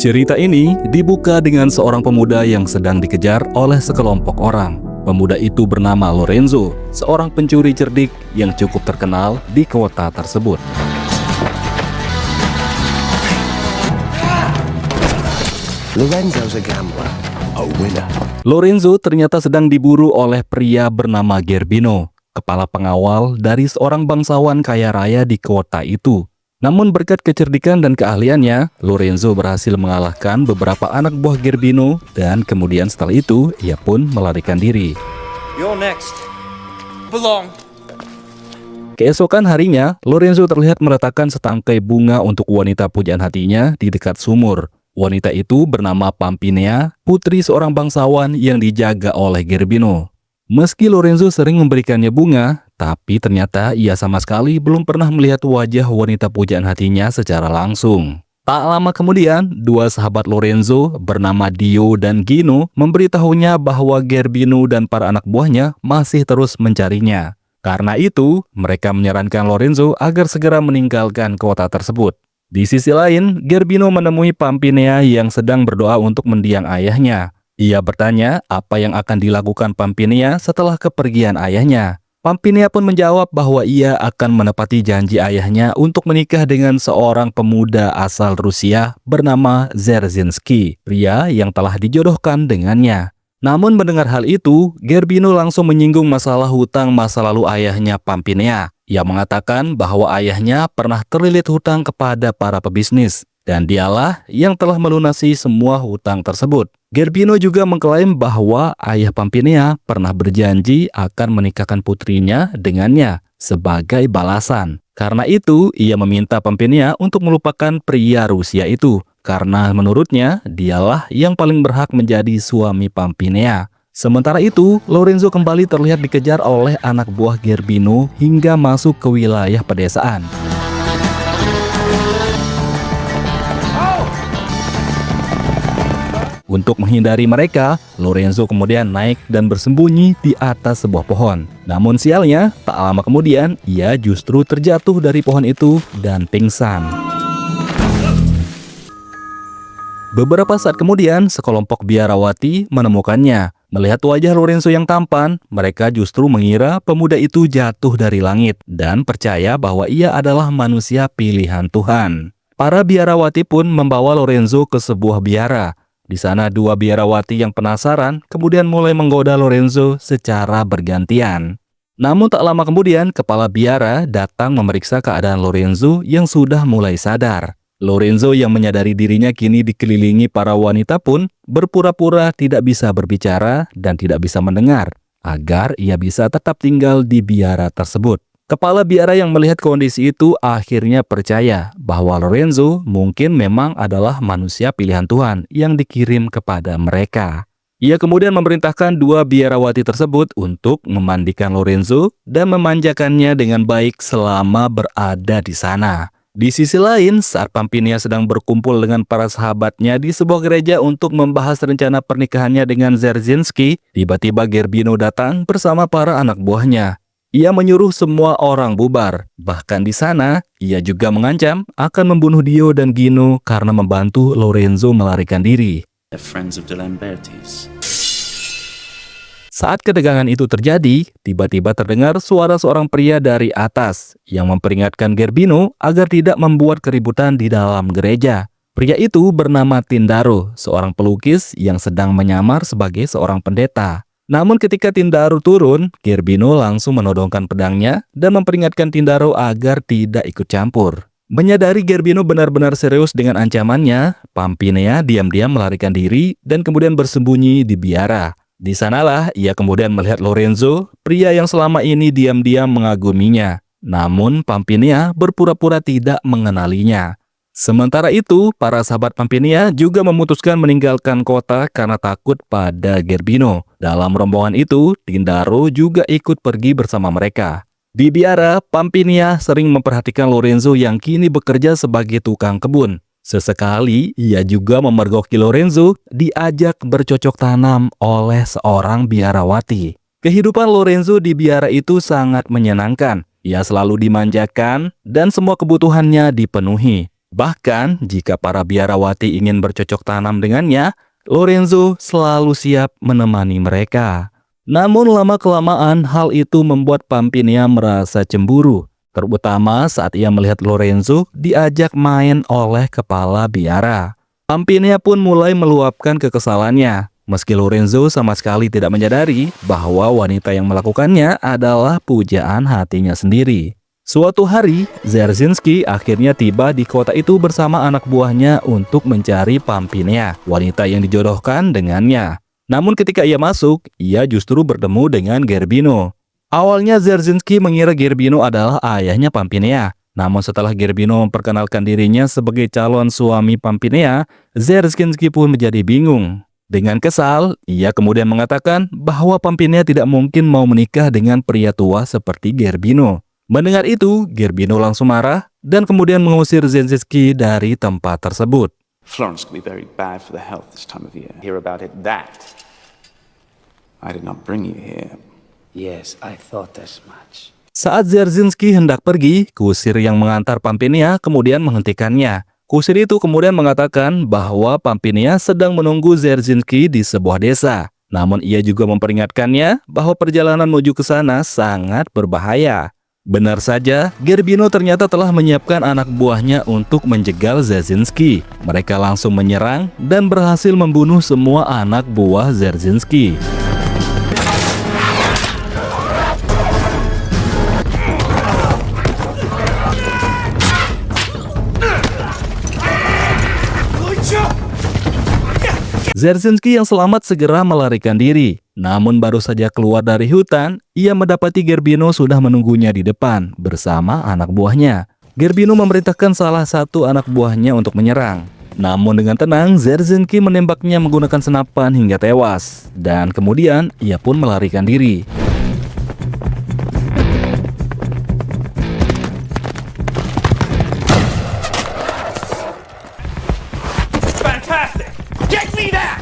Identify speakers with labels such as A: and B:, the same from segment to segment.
A: Cerita ini dibuka dengan seorang pemuda yang sedang dikejar oleh sekelompok orang. Pemuda itu bernama Lorenzo, seorang pencuri cerdik yang cukup terkenal di kota tersebut.
B: Lorenzo's a gambler, a winner.
A: Lorenzo ternyata sedang diburu oleh pria bernama Gerbino, kepala pengawal dari seorang bangsawan kaya raya di kota itu. Namun berkat kecerdikan dan keahliannya, Lorenzo berhasil mengalahkan beberapa anak buah Gerbino dan kemudian setelah itu ia pun melarikan diri.
C: You're next. Belong.
A: Keesokan harinya, Lorenzo terlihat meletakkan setangkai bunga untuk wanita pujaan hatinya di dekat sumur. Wanita itu bernama Pampinea, putri seorang bangsawan yang dijaga oleh Gerbino. Meski Lorenzo sering memberikannya bunga, tapi ternyata ia sama sekali belum pernah melihat wajah wanita pujaan hatinya secara langsung. Tak lama kemudian, dua sahabat Lorenzo bernama Dio dan Gino memberitahunya bahwa Gerbino dan para anak buahnya masih terus mencarinya. Karena itu, mereka menyarankan Lorenzo agar segera meninggalkan kota tersebut. Di sisi lain, Gerbino menemui Pampinea yang sedang berdoa untuk mendiang ayahnya. Ia bertanya apa yang akan dilakukan Pampinea setelah kepergian ayahnya. Pampinea pun menjawab bahwa ia akan menepati janji ayahnya untuk menikah dengan seorang pemuda asal Rusia bernama Dzerzhinsky, pria yang telah dijodohkan dengannya. Namun mendengar hal itu, Gerbino langsung menyinggung masalah hutang masa lalu ayahnya Pampinea. Ia mengatakan bahwa ayahnya pernah terlilit hutang kepada para pebisnis, dan dialah yang telah melunasi semua hutang tersebut. Gerbino juga mengklaim bahwa ayah Pampinea pernah berjanji akan menikahkan putrinya dengannya sebagai balasan. Karena itu, ia meminta Pampinea untuk melupakan pria Rusia itu, karena menurutnya dialah yang paling berhak menjadi suami Pampinea. Sementara itu, Lorenzo kembali terlihat dikejar oleh anak buah Gerbino hingga masuk ke wilayah pedesaan. Untuk menghindari mereka, Lorenzo kemudian naik dan bersembunyi di atas sebuah pohon. Namun sialnya, tak lama kemudian ia justru terjatuh dari pohon itu dan pingsan. Beberapa saat kemudian, sekelompok biarawati menemukannya. Melihat wajah Lorenzo yang tampan, mereka justru mengira pemuda itu jatuh dari langit dan percaya bahwa ia adalah manusia pilihan Tuhan. Para biarawati pun membawa Lorenzo ke sebuah biara. Di sana dua biarawati yang penasaran kemudian mulai menggoda Lorenzo secara bergantian. Namun tak lama kemudian, kepala biara datang memeriksa keadaan Lorenzo yang sudah mulai sadar. Lorenzo yang menyadari dirinya kini dikelilingi para wanita pun berpura-pura tidak bisa berbicara dan tidak bisa mendengar, agar ia bisa tetap tinggal di biara tersebut. Kepala biara yang melihat kondisi itu akhirnya percaya bahwa Lorenzo mungkin memang adalah manusia pilihan Tuhan yang dikirim kepada mereka. Ia kemudian memerintahkan dua biarawati tersebut untuk memandikan Lorenzo dan memanjakannya dengan baik selama berada di sana. Di sisi lain, saat Pampinea sedang berkumpul dengan para sahabatnya di sebuah gereja untuk membahas rencana pernikahannya dengan Dzerzhinsky, tiba-tiba Gerbino datang bersama para anak buahnya. Ia menyuruh semua orang bubar. Bahkan di sana, ia juga mengancam akan membunuh Dio dan Gino karena membantu Lorenzo melarikan diri.
D: They're friends of de Lambertis.
A: Saat ketegangan itu terjadi, tiba-tiba terdengar suara seorang pria dari atas yang memperingatkan Gerbino agar tidak membuat keributan di dalam gereja. Pria itu bernama Tindaro, seorang pelukis yang sedang menyamar sebagai seorang pendeta. Namun ketika Tindaro turun, Gerbino langsung menodongkan pedangnya dan memperingatkan Tindaro agar tidak ikut campur. Menyadari Gerbino benar-benar serius dengan ancamannya, Pampinea diam-diam melarikan diri dan kemudian bersembunyi di biara. Di sanalah ia kemudian melihat Lorenzo, pria yang selama ini diam-diam mengaguminya. Namun Pampinea berpura-pura tidak mengenalinya. Sementara itu, para sahabat Pampinea juga memutuskan meninggalkan kota karena takut pada Gerbino. Dalam rombongan itu, Tindaro juga ikut pergi bersama mereka. Di biara, Pampinea sering memperhatikan Lorenzo yang kini bekerja sebagai tukang kebun. Sesekali, ia juga memergoki Lorenzo diajak bercocok tanam oleh seorang biarawati. Kehidupan Lorenzo di biara itu sangat menyenangkan. Ia selalu dimanjakan dan semua kebutuhannya dipenuhi. Bahkan jika para biarawati ingin bercocok tanam dengannya, Lorenzo selalu siap menemani mereka. Namun lama-kelamaan hal itu membuat Pampinia merasa cemburu, terutama saat ia melihat Lorenzo diajak main oleh kepala biara. Pampinia pun mulai meluapkan kekesalannya, meski Lorenzo sama sekali tidak menyadari bahwa wanita yang melakukannya adalah pujaan hatinya sendiri. Suatu hari, Dzerzhinsky akhirnya tiba di kota itu bersama anak buahnya untuk mencari Pampinia, wanita yang dijodohkan dengannya. Namun ketika ia masuk, ia justru bertemu dengan Gerbino. Awalnya Dzerzhinsky mengira Gerbino adalah ayahnya Pampinia. Namun setelah Gerbino memperkenalkan dirinya sebagai calon suami Pampinia, Dzerzhinsky pun menjadi bingung. Dengan kesal, ia kemudian mengatakan bahwa Pampinia tidak mungkin mau menikah dengan pria tua seperti Gerbino. Mendengar itu, Gerbino langsung marah dan kemudian mengusir Dzerzhinsky dari tempat tersebut.
D: Florence can be very bad for the health this time of year. Hear about it that. I did not bring you here.
B: Yes, I thought as much.
A: Saat Dzerzhinsky hendak pergi, kusir yang mengantar Pampinia kemudian menghentikannya. Kusir itu kemudian mengatakan bahwa Pampinia sedang menunggu Dzerzhinsky di sebuah desa. Namun ia juga memperingatkannya bahwa perjalanan menuju ke sana sangat berbahaya. Benar saja, Gerbino ternyata telah menyiapkan anak buahnya untuk menjegal Dzerzhinsky. Mereka langsung menyerang dan berhasil membunuh semua anak buah Dzerzhinsky. Dzerzhinsky yang selamat segera melarikan diri. Namun baru saja keluar dari hutan, ia mendapati Gerbino sudah menunggunya di depan bersama anak buahnya. Gerbino memerintahkan salah satu anak buahnya untuk menyerang. Namun dengan tenang, Dzerzhinsky menembaknya menggunakan senapan hingga tewas. Dan kemudian ia pun melarikan diri.
C: Fantastic! Get me that!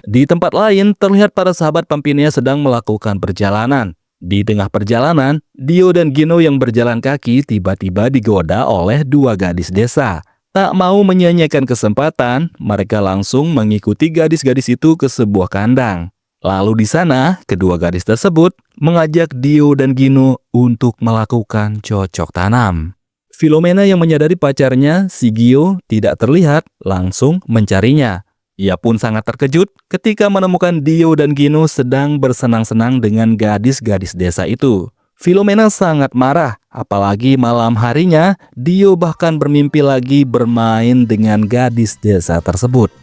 A: Di tempat lain, terlihat para sahabat Pampinia sedang melakukan perjalanan. Di tengah perjalanan, Dio dan Gino yang berjalan kaki tiba-tiba digoda oleh dua gadis desa. Tak mau menyia-nyiakan kesempatan, mereka langsung mengikuti gadis-gadis itu ke sebuah kandang. Lalu di sana, kedua gadis tersebut mengajak Dio dan Gino untuk melakukan cocok tanam. Philomena yang menyadari pacarnya, si Gio, tidak terlihat, langsung mencarinya. Ia pun sangat terkejut ketika menemukan Dio dan Gino sedang bersenang-senang dengan gadis-gadis desa itu. Philomena sangat marah, apalagi malam harinya Dio bahkan bermimpi lagi bermain dengan gadis desa tersebut.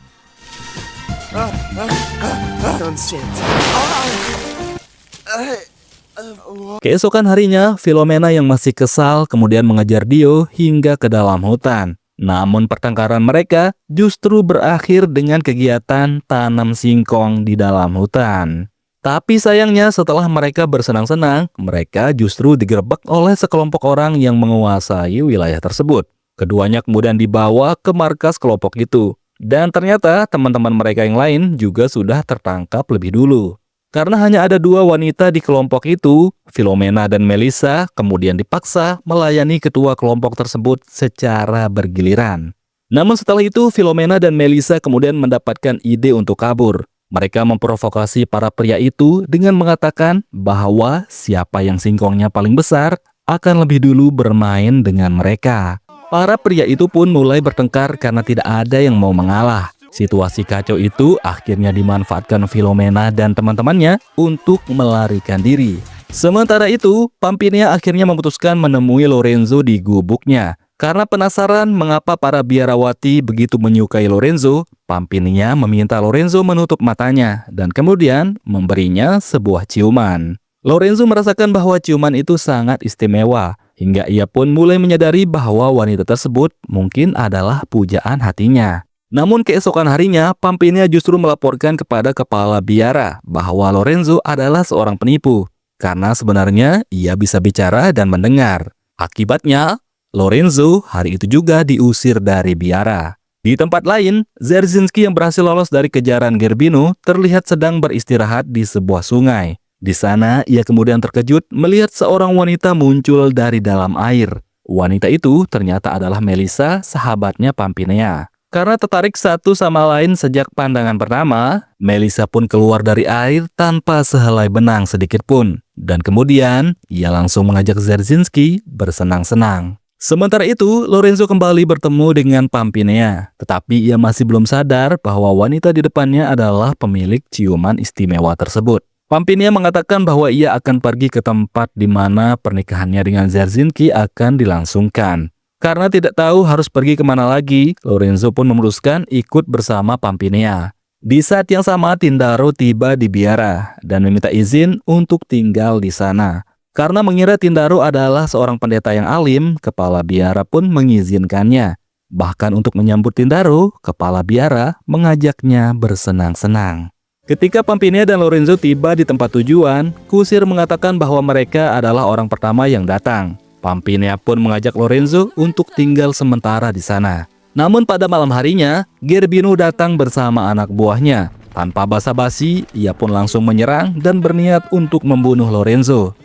A: Keesokan harinya, Philomena yang masih kesal kemudian mengejar Dio hingga ke dalam hutan. Namun pertengkaran mereka justru berakhir dengan kegiatan tanam singkong di dalam hutan. Tapi sayangnya setelah mereka bersenang-senang, mereka justru digerebek oleh sekelompok orang yang menguasai wilayah tersebut. Keduanya kemudian dibawa ke markas kelompok itu. Dan ternyata teman-teman mereka yang lain juga sudah tertangkap lebih dulu. Karena hanya ada dua wanita di kelompok itu, Philomena dan Melissa kemudian dipaksa melayani ketua kelompok tersebut secara bergiliran. Namun setelah itu, Philomena dan Melissa kemudian mendapatkan ide untuk kabur. Mereka memprovokasi para pria itu dengan mengatakan bahwa siapa yang singkongnya paling besar akan lebih dulu bermain dengan mereka. Para pria itu pun mulai bertengkar karena tidak ada yang mau mengalah. Situasi kacau itu akhirnya dimanfaatkan Philomena dan teman-temannya untuk melarikan diri. Sementara itu, Pampinia akhirnya memutuskan menemui Lorenzo di gubuknya. Karena penasaran mengapa para biarawati begitu menyukai Lorenzo, Pampinia meminta Lorenzo menutup matanya dan kemudian memberinya sebuah ciuman. Lorenzo merasakan bahwa ciuman itu sangat istimewa, hingga ia pun mulai menyadari bahwa wanita tersebut mungkin adalah pujaan hatinya. Namun keesokan harinya, Pampinia justru melaporkan kepada kepala biara bahwa Lorenzo adalah seorang penipu, karena sebenarnya ia bisa bicara dan mendengar. Akibatnya, Lorenzo hari itu juga diusir dari biara. Di tempat lain, Dzerzhinsky yang berhasil lolos dari kejaran Gerbino terlihat sedang beristirahat di sebuah sungai. Di sana, ia kemudian terkejut melihat seorang wanita muncul dari dalam air. Wanita itu ternyata adalah Melissa, sahabatnya Pampinea. Karena tertarik satu sama lain sejak pandangan pertama, Melissa pun keluar dari air tanpa sehelai benang sedikit pun. Dan kemudian, ia langsung mengajak Dzerzhinsky bersenang-senang. Sementara itu, Lorenzo kembali bertemu dengan Pampinea. Tetapi ia masih belum sadar bahwa wanita di depannya adalah pemilik ciuman istimewa tersebut. Pampinea mengatakan bahwa ia akan pergi ke tempat di mana pernikahannya dengan Dzerzhinsky akan dilangsungkan. Karena tidak tahu harus pergi kemana lagi, Lorenzo pun memutuskan ikut bersama Pampinea. Di saat yang sama, Tindaro tiba di biara dan meminta izin untuk tinggal di sana. Karena mengira Tindaro adalah seorang pendeta yang alim, kepala biara pun mengizinkannya. Bahkan untuk menyambut Tindaro, kepala biara mengajaknya bersenang-senang. Ketika Pampinea dan Lorenzo tiba di tempat tujuan, kusir mengatakan bahwa mereka adalah orang pertama yang datang. Pampinea pun mengajak Lorenzo untuk tinggal sementara di sana. Namun pada malam harinya, Gerbino datang bersama anak buahnya. Tanpa basa-basi, ia pun langsung menyerang dan berniat untuk membunuh Lorenzo.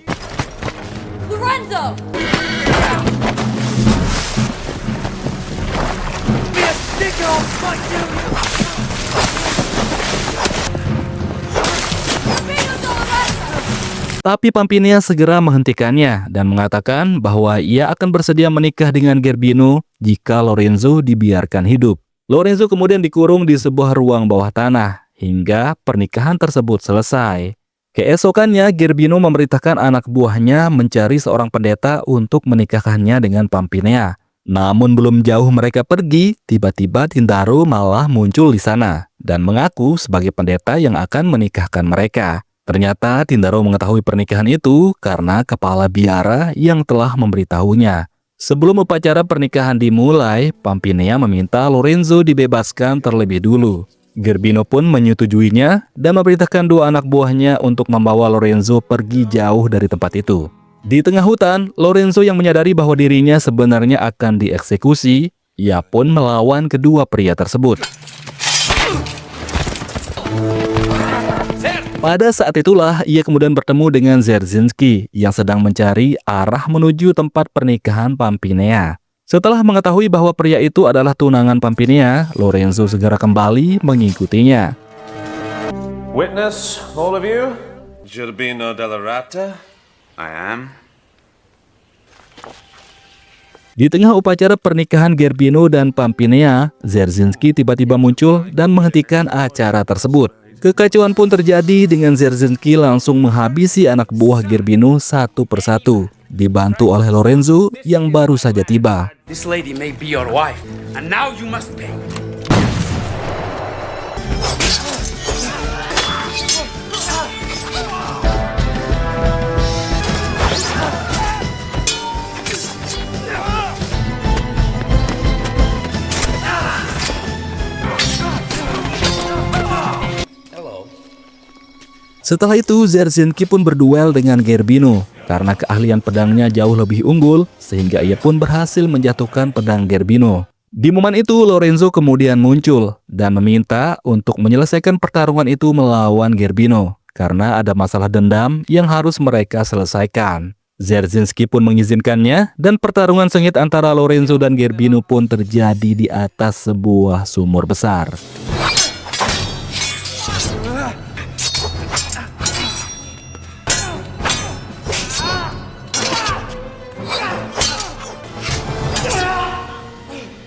E: Lorenzo!
A: Tapi Pampinea segera menghentikannya dan mengatakan bahwa ia akan bersedia menikah dengan Gerbino jika Lorenzo dibiarkan hidup. Lorenzo kemudian dikurung di sebuah ruang bawah tanah hingga pernikahan tersebut selesai. Keesokannya, Gerbino memerintahkan anak buahnya mencari seorang pendeta untuk menikahkannya dengan Pampinea. Namun belum jauh mereka pergi, tiba-tiba Tindaro malah muncul di sana dan mengaku sebagai pendeta yang akan menikahkan mereka. Ternyata Tindaro mengetahui pernikahan itu karena kepala biara yang telah memberitahunya. Sebelum upacara pernikahan dimulai, Pampinea meminta Lorenzo dibebaskan terlebih dulu. Gerbino pun menyetujuinya dan memerintahkan dua anak buahnya untuk membawa Lorenzo pergi jauh dari tempat itu. Di tengah hutan, Lorenzo yang menyadari bahwa dirinya sebenarnya akan dieksekusi, ia pun melawan kedua pria tersebut. Pada saat itulah ia kemudian bertemu dengan Dzerzhinsky yang sedang mencari arah menuju tempat pernikahan Pampinea. Setelah mengetahui bahwa pria itu adalah tunangan Pampinea, Lorenzo segera kembali mengikutinya.
C: Witness, all of you? Gerbino della Rata?
D: I am.
A: Di tengah upacara pernikahan Gerbino dan Pampinea, Dzerzhinsky tiba-tiba muncul dan menghentikan acara tersebut. Kekacauan pun terjadi dengan Dzerzhinsky langsung menghabisi anak buah Gerbino satu persatu, dibantu oleh Lorenzo yang baru saja tiba.
B: This lady may be your wife, and now you must pay.
A: Setelah itu, Dzerzhinsky pun berduel dengan Gerbino. Karena keahlian pedangnya jauh lebih unggul, sehingga ia pun berhasil menjatuhkan pedang Gerbino. Di momen itu, Lorenzo kemudian muncul dan meminta untuk menyelesaikan pertarungan itu melawan Gerbino. Karena ada masalah dendam yang harus mereka selesaikan. Dzerzhinsky pun mengizinkannya dan pertarungan sengit antara Lorenzo dan Gerbino pun terjadi di atas sebuah sumur besar.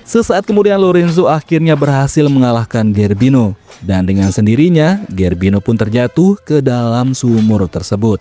A: Sesaat kemudian Lorenzo akhirnya berhasil mengalahkan Gerbino. Dan dengan sendirinya, Gerbino pun terjatuh ke dalam sumur tersebut.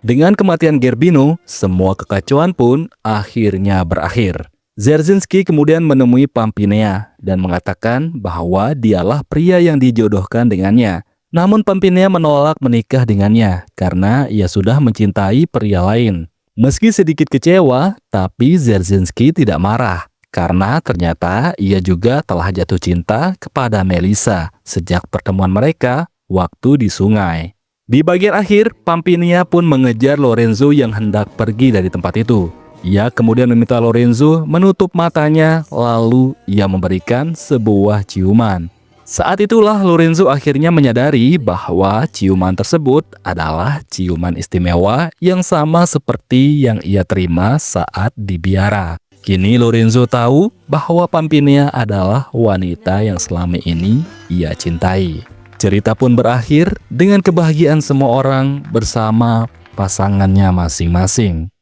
A: Dengan kematian Gerbino, semua kekacauan pun akhirnya berakhir. Dzerzhinsky kemudian menemui Pampinea dan mengatakan bahwa dialah pria yang dijodohkan dengannya. Namun Pampinea menolak menikah dengannya karena ia sudah mencintai pria lain. Meski sedikit kecewa, tapi Dzerzhinsky tidak marah karena ternyata ia juga telah jatuh cinta kepada Melissa sejak pertemuan mereka waktu di sungai. Di bagian akhir, Pampinea pun mengejar Lorenzo yang hendak pergi dari tempat itu. Ia kemudian meminta Lorenzo menutup matanya, lalu ia memberikan sebuah ciuman. Saat itulah Lorenzo akhirnya menyadari bahwa ciuman tersebut adalah ciuman istimewa yang sama seperti yang ia terima saat di biara. Kini Lorenzo tahu bahwa Pampinea adalah wanita yang selama ini ia cintai. Cerita pun berakhir dengan kebahagiaan semua orang bersama pasangannya masing-masing.